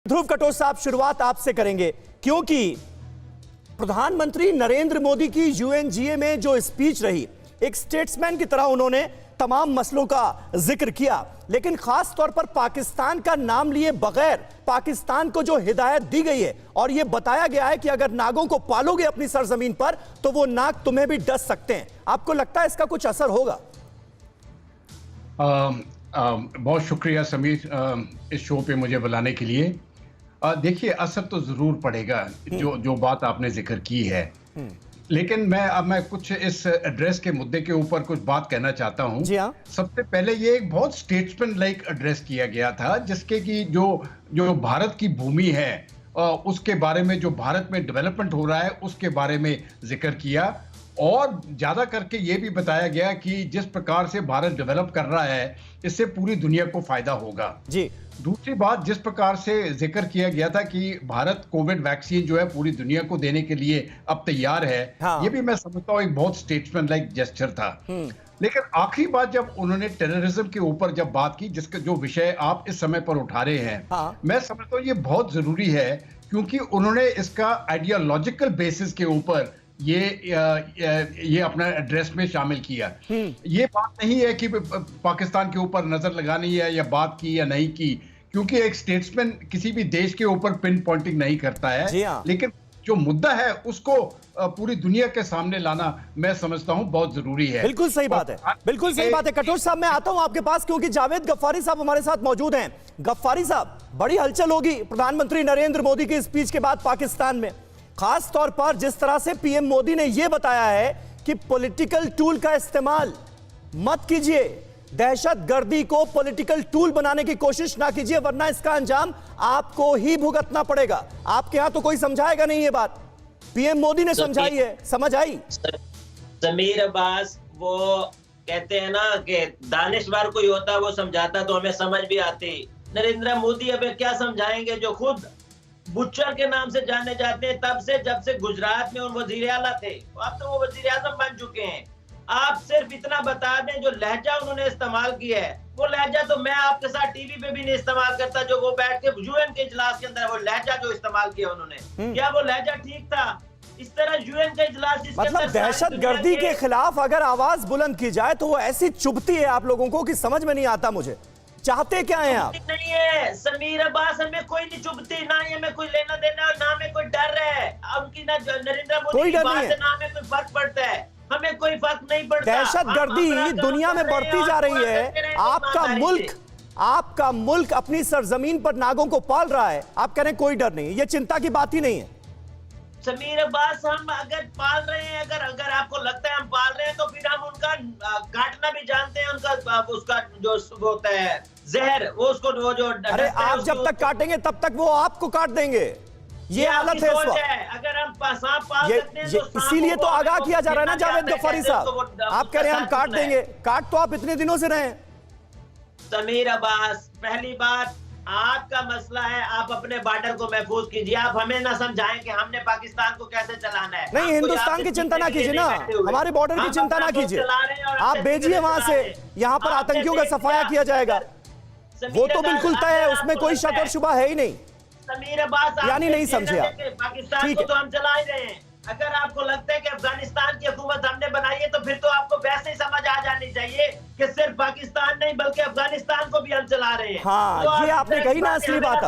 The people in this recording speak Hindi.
ध्रुव कटोच साहब, शुरुआत आपसे करेंगे, क्योंकि प्रधानमंत्री नरेंद्र मोदी की यूएनजीए में जो स्पीच रही, एक स्टेट्समैन की तरह उन्होंने तमाम मसलों का जिक्र किया, लेकिन खास तौर पर पाकिस्तान का नाम लिए बगैर पाकिस्तान को जो हिदायत दी गई है और यह बताया गया है कि अगर नागों को पालोगे अपनी सरजमीन पर तो वो नाग तुम्हें भी डस सकते हैं, आपको लगता है इसका कुछ असर होगा? बहुत शुक्रिया समीर, इस शो पे मुझे बुलाने के लिए। देखिए, असर तो जरूर पड़ेगा, जो बात आपने जिक्र की है, लेकिन मैं कुछ इस एड्रेस के मुद्दे के ऊपर कुछ बात कहना चाहता हूं। जी हाँ। सबसे पहले ये एक बहुत स्टेट्समैन लाइक एड्रेस किया गया था, जिसके की जो भारत की भूमि है उसके बारे में, जो भारत में डेवलपमेंट हो रहा है उसके बारे में जिक्र किया, और ज्यादा करके ये भी बताया गया कि जिस प्रकार से भारत डेवलप कर रहा है इससे पूरी दुनिया को फायदा होगा। जी। दूसरी बात, जिस प्रकार से जिक्र किया गया था कि भारत कोविड वैक्सीन जो है पूरी दुनिया को देने के लिए अब तैयार है, हाँ। ये भी मैं समझता हूँ एक बहुत स्टेट्समैन लाइक जेस्चर था। लेकिन आखिरी बात जब उन्होंने टेररिज्म के ऊपर जब बात की, जिसका जो विषय आप इस समय पर उठा रहे हैं, हाँ। मैं समझता हूँ ये बहुत जरूरी है, क्योंकि उन्होंने इसका आइडियोलॉजिकल बेसिस के ऊपर ये अपना एड्रेस में शामिल किया। ये बात नहीं है कि पाकिस्तान के ऊपर नजर लगानी है या बात की या नहीं की, क्योंकि एक स्टेट्समैन किसी भी देश के ऊपर पिन पॉइंटिंग नहीं करता है, लेकिन जो मुद्दा है उसको पूरी दुनिया के सामने लाना मैं समझता हूं बहुत जरूरी है। बिल्कुल सही बात है, बिल्कुल सही बात है। कटोच साहब, मैं आता हूं आपके पास, क्योंकि जावेद गफ्फारी साहब हमारे साथ मौजूद हैं। गफ्फारी साहब, बड़ी हलचल होगी प्रधानमंत्री नरेंद्र मोदी की स्पीच के बाद पाकिस्तान में, खास तौर पर जिस तरह से पीएम मोदी ने यह बताया है कि पॉलिटिकल टूल का इस्तेमाल मत कीजिए, दहशतगर्दी को पॉलिटिकल टूल बनाने की कोशिश ना कीजिए, वरना इसका अंजाम आपको ही भुगतना पड़ेगा। आपके यहां तो कोई समझाएगा नहीं ये बात, पीएम मोदी ने समझाई है, समझ आई? समीर अब्बास, वो कहते हैं ना कि दानिशवर कोई होता है वो समझाता तो हमें समझ भी आती। नरेंद्र मोदी अब क्या समझाएंगे, जो खुद बुच्चर के नाम से जाने जाते हैं तब से, जब से गुजरात में वजीर आला थे, अब तो वो वजीर आजम बन चुके हैं। आप सिर्फ इतना बता दें, जो लहजा उन्होंने इस्तेमाल किया है वो लहजा तो मैं आपके साथ टीवी पे भी नहीं इस्तेमाल करता, जो वो बैठ के यूएन के इजलास के अंदर वो लहजा जो इस्तेमाल किया उन्होंने, क्या वो लहजा ठीक था? इस तरह यूएन का इजलास, मतलब दहशतगर्दी के खिलाफ अगर आवाज बुलंद की जाए तो वो ऐसी चुभती है आप लोगों को कि समझ में नहीं आता मुझे, चाहते क्या हैं आप? नहीं है समीर अब्बास, हमें कोई नहीं चुभती, ना ही हमें कोई लेना देना और ना हमें कोई डर है उनकी, ना नरेंद्र मोदी की बात से ना हमें कोई फर्क पड़ता है, हमें कोई फर्क नहीं पड़ता। दहशतगर्दी दुनिया में बढ़ती जा रही है, आपका मुल्क अपनी सरजमीन पर नागों को पाल रहा है, आप कह रहे हैं कोई डर नहीं, ये चिंता की बात ही नहीं है। समीर अब्बास, हम अगर पाल रहे हैं, अगर आपको लगता है हम पाल रहे हैं, तो फिर हम उनका काटना भी जानते हैं, उनका उसका जो होता है जहर, वो उसको वो जो, अरे आप जब तक काटेंगे तब तक वो आपको काट देंगे, ये हालत है इस वक्त। अगर हम सांप पाल सकते हैं तो इसीलिए तो आगाह किया जा रहा है ना जावेद गफ्फारी साहब, आप कह रहे हैं हम काट देंगे, काट तो आप इतने दिनों से रहे। समीर अब्बास, पहली बात आपका मसला है, आप अपने बॉर्डर को महफूज कीजिए, आप हमें ना समझाएं कि हमने पाकिस्तान को कैसे चलाना है। नहीं, हिंदुस्तान की चिंता ना कीजिए ना, हमारे बॉर्डर की चिंता ना कीजिए, आप भेजिए वहां से, यहाँ पर आतंकियों का सफाया किया जाएगा, वो तो बिल्कुल तय है, उसमें कोई शक और शुबा है ही नहीं। समीर अब्बास, यानी नहीं समझे आप, पाकिस्तान को तो हम चला ही रहे हैं, अगर आपको लगता है कि अफगानिस्तान की हुकूमत हमने बनाई है तो फिर तो आपको वैसे ही समझ आ जानी चाहिए कि सिर्फ पाकिस्तान नहीं बल्कि अफगानिस्तान को भी हम चला रहे हैं। हाँ, तो ये आपने कही ना असली बात।